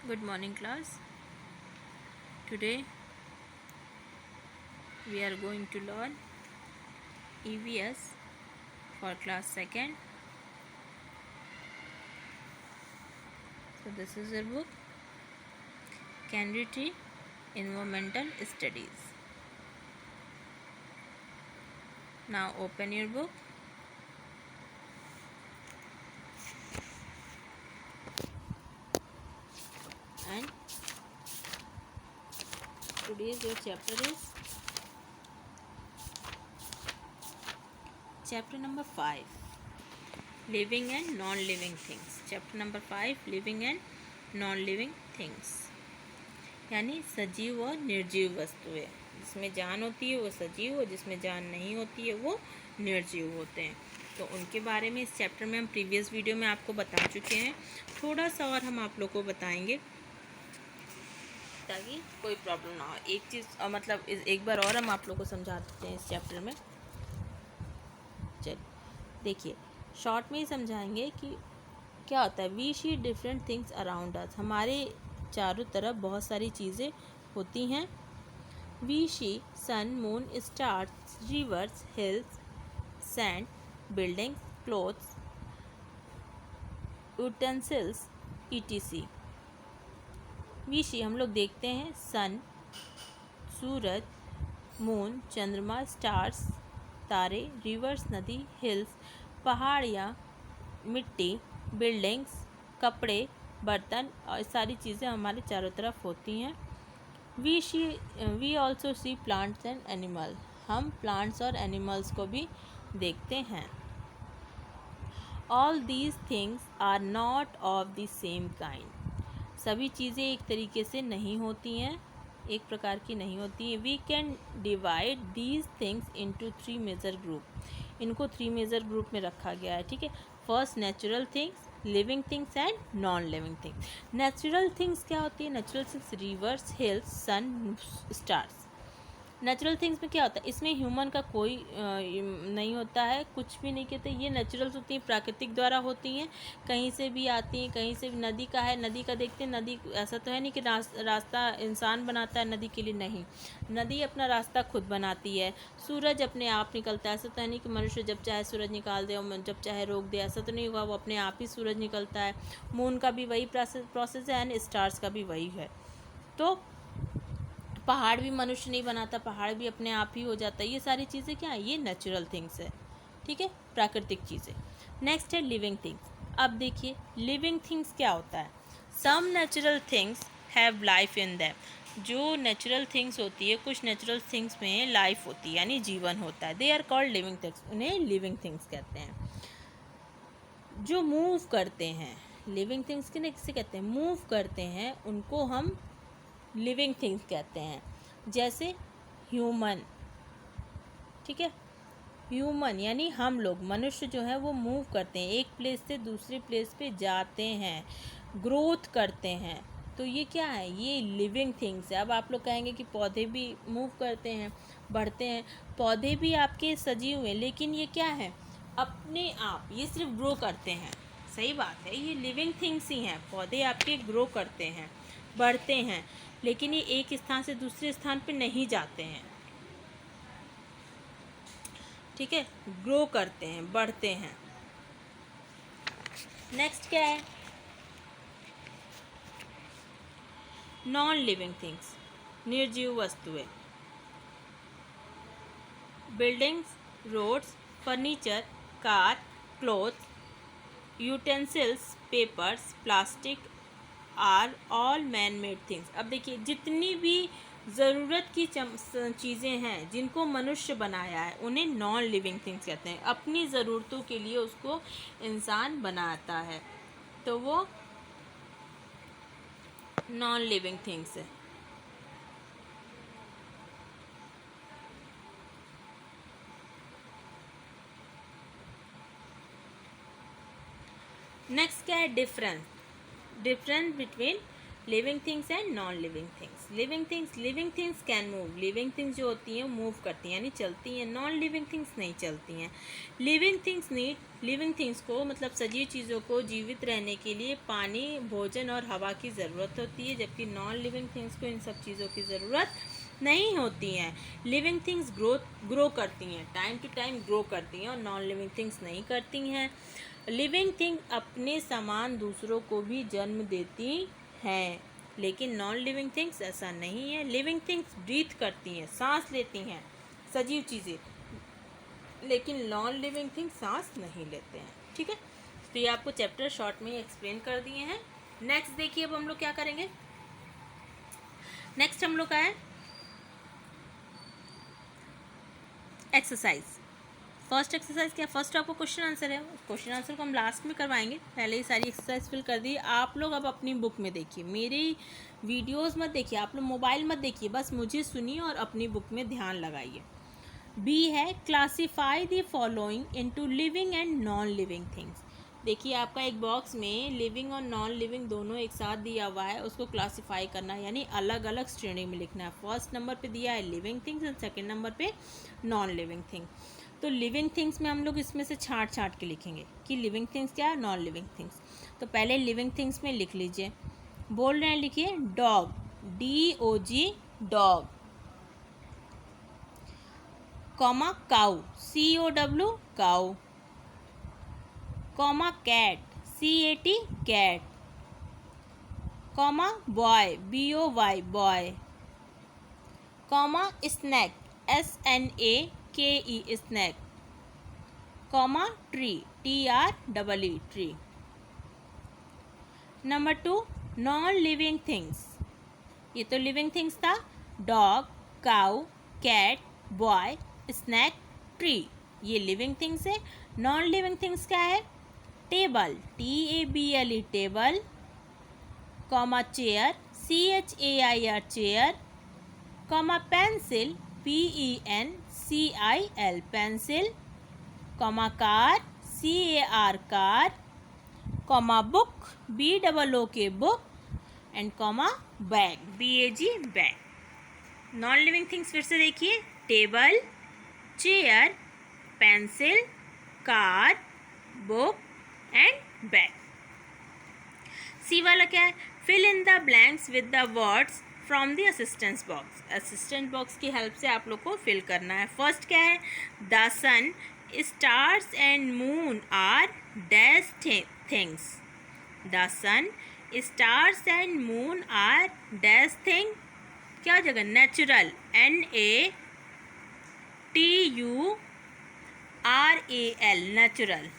Good morning, class. Today we are going to learn EVS for class 2nd. So this is your book, Candidacy Environmental Studies. Now open your book. And today's your chapter is chapter number 5, Living and Non-Living Things. Chapter number 5, Living and Non-Living Things, यानी सजीव और निर्जीव वस्तुएं। जिसमें जान होती है वो सजीव, और जिसमें जान नहीं होती है वो निर्जीव होते हैं। तो उनके बारे में इस चैप्टर में हम प्रीवियस वीडियो में आपको बता चुके हैं। थोड़ा सा और हम आप लोग को बताएंगे ताकि कोई प्रॉब्लम ना हो। एक चीज़ मतलब एक बार और हम आप लोग को समझा देते हैं इस चैप्टर में। चलिए देखिए, शॉर्ट में ही समझाएंगे कि क्या होता है। We see different things around us, हमारे चारों तरफ बहुत सारी चीज़ें होती हैं। We see sun, moon, stars, rivers, hills, sand, buildings, clothes, utensils, etc. We see हम लोग देखते हैं सन, सूरज, मून, चंद्रमा, स्टार्स, तारे, रिवर्स, नदी, हिल्स, पहाड़ियाँ, मिट्टी, बिल्डिंग्स, कपड़े, बर्तन, और सारी चीज़ें हमारे चारों तरफ होती हैं। We also see plants and animal, हम प्लांट्स और एनिमल्स को भी देखते हैं। All these things are not of the same kind, सभी चीज़ें एक तरीके से नहीं होती हैं, एक प्रकार की नहीं होती हैं। We can divide these things into 3 major group, इनको 3 मेजर ग्रुप में रखा गया है। ठीक है, first natural things, living things and non living things. Natural things क्या होती है? नेचुरल थिंग्स रिवर्स, हिल्स, सन, स्टार्स। नेचुरल थिंग्स में क्या होता है? इसमें ह्यूमन का कोई नहीं होता है, कुछ भी नहीं कहते। ये नेचुरल्स होती हैं, प्राकृतिक द्वारा होती हैं, कहीं से भी आती हैं, कहीं से भी। नदी का है, नदी का देखते हैं, नदी ऐसा तो है नहीं कि रास्ता इंसान बनाता है नदी के लिए, नहीं, नदी अपना रास्ता खुद बनाती है। सूरज अपने आप निकलता है, ऐसा तो है नहीं कि मनुष्य जब चाहे सूरज निकाल दे और जब चाहे रोक दे, ऐसा तो नहीं होगा, वो अपने आप ही सूरज निकलता है। मून का भी वही प्रोसेस है एंड स्टार्स का भी वही है। तो पहाड़ भी मनुष्य नहीं बनाता, पहाड़ भी अपने आप ही हो जाता है। ये सारी चीज़ें क्या है? ये नेचुरल थिंग्स है। ठीक है, प्राकृतिक चीज़ें। नेक्स्ट है लिविंग थिंग्स। अब देखिए लिविंग थिंग्स क्या होता है। Some natural things have life in them, जो नेचुरल थिंग्स होती है, कुछ नेचुरल थिंग्स में लाइफ होती है, यानी जीवन होता है। They are called living things, उन्हें लिविंग थिंग्स कहते हैं। जो मूव करते हैं, लिविंग थिंग्स किसे कहते हैं? मूव करते हैं, उनको हम लिविंग थिंग्स कहते हैं। जैसे ह्यूमन, ठीक है, ह्यूमन यानी हम लोग, मनुष्य जो है वो मूव करते हैं, एक प्लेस से दूसरे प्लेस पे जाते हैं, ग्रोथ करते हैं। तो ये क्या है? ये लिविंग थिंग्स है। अब आप लोग कहेंगे कि पौधे भी मूव करते हैं, बढ़ते हैं। पौधे भी आपके सजीव हैं, लेकिन ये क्या है? अपने आप, ये सिर्फ ग्रो करते हैं। सही बात है, ये लिविंग थिंग्स ही हैं। पौधे आपके ग्रो करते हैं, बढ़ते हैं, लेकिन ये एक स्थान से दूसरे स्थान पे नहीं जाते हैं। ठीक है, ग्रो करते हैं, बढ़ते हैं। नेक्स्ट क्या है? नॉन लिविंग थिंग्स, निर्जीव वस्तुएं। Buildings, roads, furniture, car, cloth, utensils, papers, plastic are all man made things. अब देखिए जितनी भी ज़रूरत की चीज़ें हैं जिनको मनुष्य बनाया है, उन्हें नॉन लिविंग थिंग्स कहते हैं। अपनी ज़रूरतों के लिए उसको इंसान बनाता है, तो वो नॉन लिविंग थिंग्स है। नेक्स्ट क्या है? Difference between living things and non living things. Living things can move, living things जो होती हैं मूव करती हैं यानी चलती हैं, नॉन लिविंग थिंग्स नहीं चलती हैं। लिविंग थिंग्स को मतलब सजीव चीज़ों को जीवित रहने के लिए पानी, भोजन और हवा की ज़रूरत होती है, जबकि नॉन लिविंग थिंग्स को इन सब चीज़ों की ज़रूरत नहीं होती हैं। लिविंग थिंग्स ग्रो करती हैं, टाइम टू टाइम ग्रो करती हैं और नॉन लिविंग थिंग्स नहीं करती हैं। लिविंग थिंग अपने समान दूसरों को भी जन्म देती हैं, लेकिन नॉन लिविंग थिंग्स ऐसा नहीं है। लिविंग थिंग्स ब्रीथ करती हैं, सांस लेती हैं, सजीव चीज़ें, लेकिन नॉन लिविंग थिंग्स सांस नहीं लेते हैं। ठीक है, तो ये आपको चैप्टर शॉर्ट में एक्सप्लेन कर दिए हैं। नेक्स्ट देखिए, अब हम लोग क्या करेंगे। नेक्स्ट हम लोग का है एक्सरसाइज। फर्स्ट एक्सरसाइज क्या, फर्स्ट आपको क्वेश्चन आंसर है, क्वेश्चन आंसर को हम लास्ट में करवाएंगे, पहले ही सारी एक्सरसाइज फिल कर दी। आप लोग अब अपनी बुक में देखिए, मेरी वीडियोस मत देखिए, आप लोग मोबाइल मत देखिए, बस मुझे सुनिए और अपनी बुक में ध्यान लगाइए। बी है classify the following into living and non living things. देखिए आपका एक बॉक्स में लिविंग और नॉन लिविंग दोनों एक साथ दिया हुआ है, उसको क्लासीफाई करना है यानी अलग अलग श्रेणी में लिखना है। फर्स्ट नंबर पे दिया है living things and second number पे नॉन लिविंग थिंग। तो लिविंग थिंग्स में हम लोग इसमें से छांट के लिखेंगे कि लिविंग थिंग्स क्या है, नॉन लिविंग थिंग्स। तो पहले लिविंग थिंग्स में लिख लीजिए, बोल रहे हैं, लिखिए dog, DOG dog, comma cow, COW cow, comma cat, CAT cat, comma boy, BOY boy, comma snake, SNAKE snake, comma tree, TREE tree. Number 2 non living things, ये तो लिविंग थिंग्स था, dog, cow, cat, boy, snake, tree, ये living things है। Non living things क्या है, table, TABLE table, comma chair, CHAIR chair, comma pencil, PENCIL pencil, comma car, CAR car, comma book, BOOK book, and comma bag, BAG bag. Non living things फिर से देखिए, table, chair, pencil, car, book and bag. C वाला क्या है, fill in the blanks with the words from the assistance box. Assistant box की help से आप लोग को फिल करना है। फर्स्ट क्या है, the sun, stars and moon are dash things. The sun, stars and moon are dash thing, क्या हो जाएगा, नेचुरल, NATURAL नेचुरल।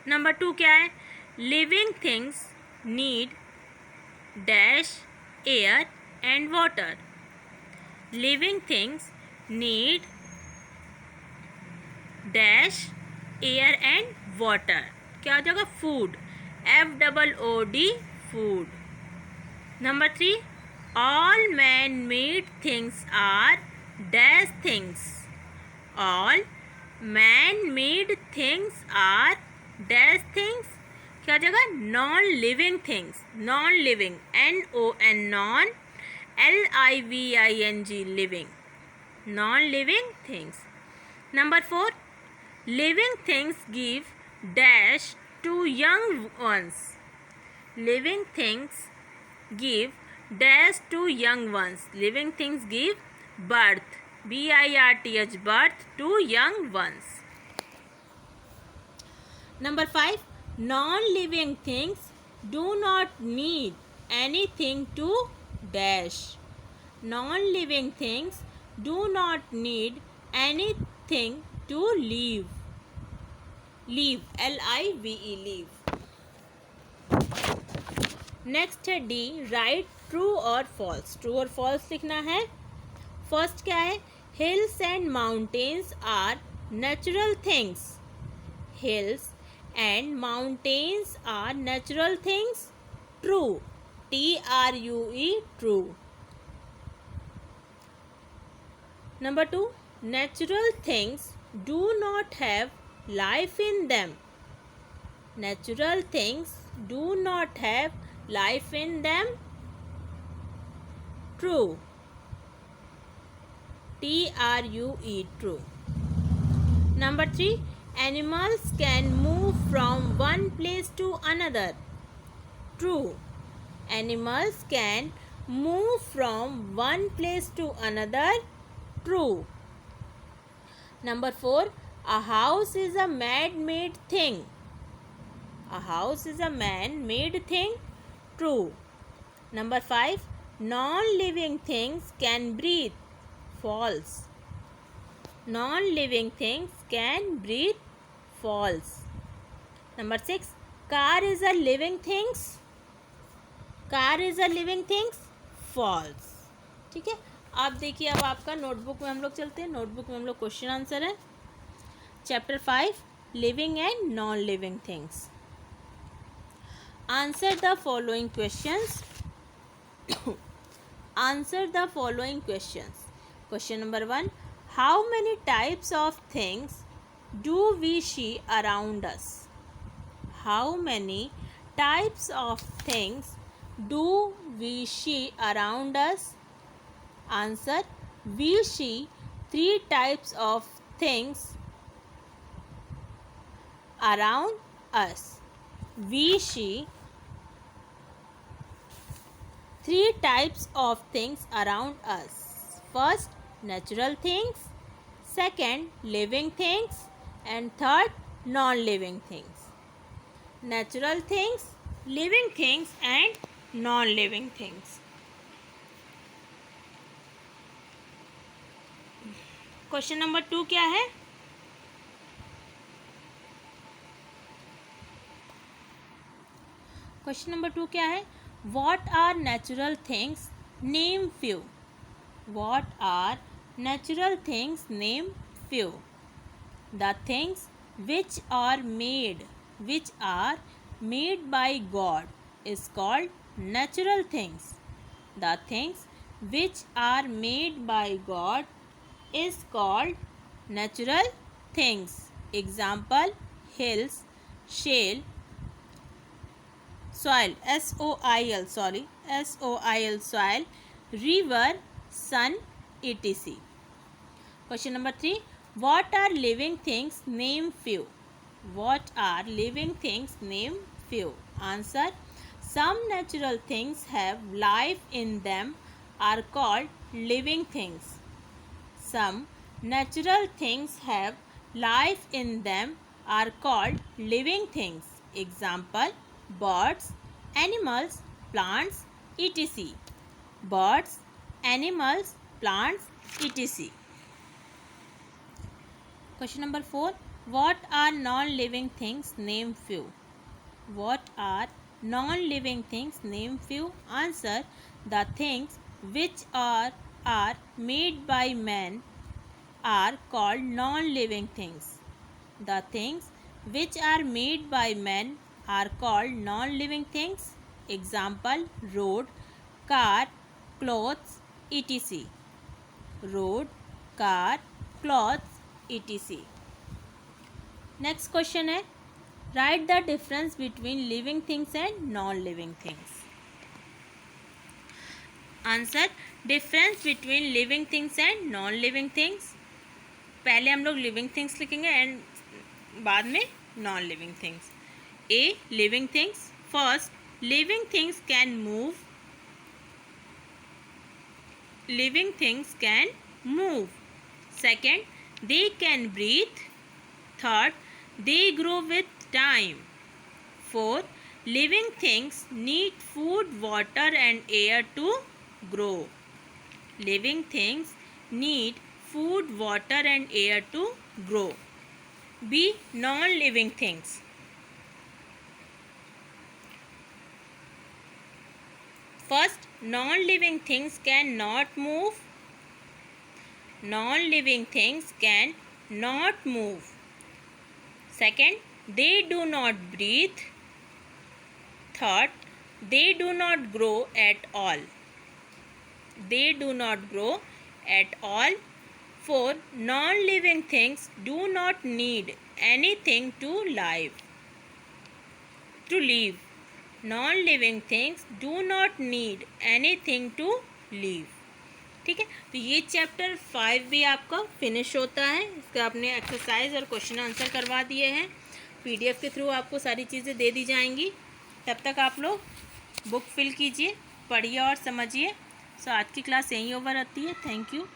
नंबर 2 क्या है, living things need dash air and water. Living things need dash air and water, क्या हो जाएगा, food, FOOD food. Number 3 all man made things are dash things. All man made things are dash things, क्या हो जाएगा, non living things, non living, NON non, LIVING living, non living things. Number 4 living things give dash to young ones. Living things give dash to young ones, living things give birth, BIRTH birth to young ones. Number 5 non-living things do not need anything to dash. Non-living things do not need anything to live. LIVE live. Next है D, write true और false. True और false लिखना है। First क्या है, hills and mountains are natural things. हिल्स and mountains are natural things, true, TRUE true. Number 2 Natural things do not have life in them. Natural things do not have life in them. True. True. True. Number 3. Animals can move from one place to another. True. Animals can move from one place to another. True. Number 4. A house is a man-made thing. A house is a man-made thing. True. Number 5. Non-living things can breathe. False. Non-living things can breathe. False. Number 6. Car is a living things. Car is a living things. False. ठीक है. आप देखिए, अब आपका notebook में हम लोग चलते हैं. नोटबुक में हम लोग क्वेश्चन आंसर है. Chapter 5 living and non living things. Answer the following questions. Answer the following questions. Question number 1. How many types of things do we see around us. How many types of things do we see around us? Answer. We see 3 types of things around us. We see 3 types of things around us. First, natural things. Second, living things. And third, non-living things. Natural things, living things and non-living things. Question number 2 क्या है? Question number 2 क्या है? What are natural things? Name few. What are natural things? Name few. The things which are made by God is called natural things. The things which are made by God is called natural things. Example: hills, shale, soil, soil, soil, river, sun, etc. Question number 3. What are living things? Name few. What are living things? Name few. Answer. Some natural things have life in them are called living things. Some natural things have life in them are called living things. Example: birds, animals, plants, etc. Birds, animals, plants, etc. Question number 4. What are non-living things? Name few. What are non-living things? Name few. Answer. The things which are made by man are called non-living things. The things which are made by men are called non-living things. Example: road, car, clothes, etc. Road, car, clothes, etc. Next question है, write the difference between living things and non-living things. Answer. Difference between living things and non-living things. पहले हम लोग living things लिखेंगे and बाद में non-living things. A. Living things. First, living things can move. Living things can move. Second, they can breathe. Third, they grow with time. Fourth, living things need food, water and air to grow. Living things need food, water and air to grow. B. Non-living things. First, non-living things cannot move. Non-living things can not move. Second, they do not breathe. Third, they do not grow at all. They do not grow at all. 4. Non-living things do not need anything to live. Non-living things do not need anything to live. ठीक है, तो ये chapter 5 भी आपका finish होता है. इसका आपने एक्सरसाइज और क्वेश्चन आंसर करवा दिए हैं. PDF के थ्रू आपको सारी चीज़ें दे दी जाएंगी. तब तक आप लोग बुक फिल कीजिए, पढ़िए और समझिए. सो आज की क्लास यहीं ओवर होती है. Thank you.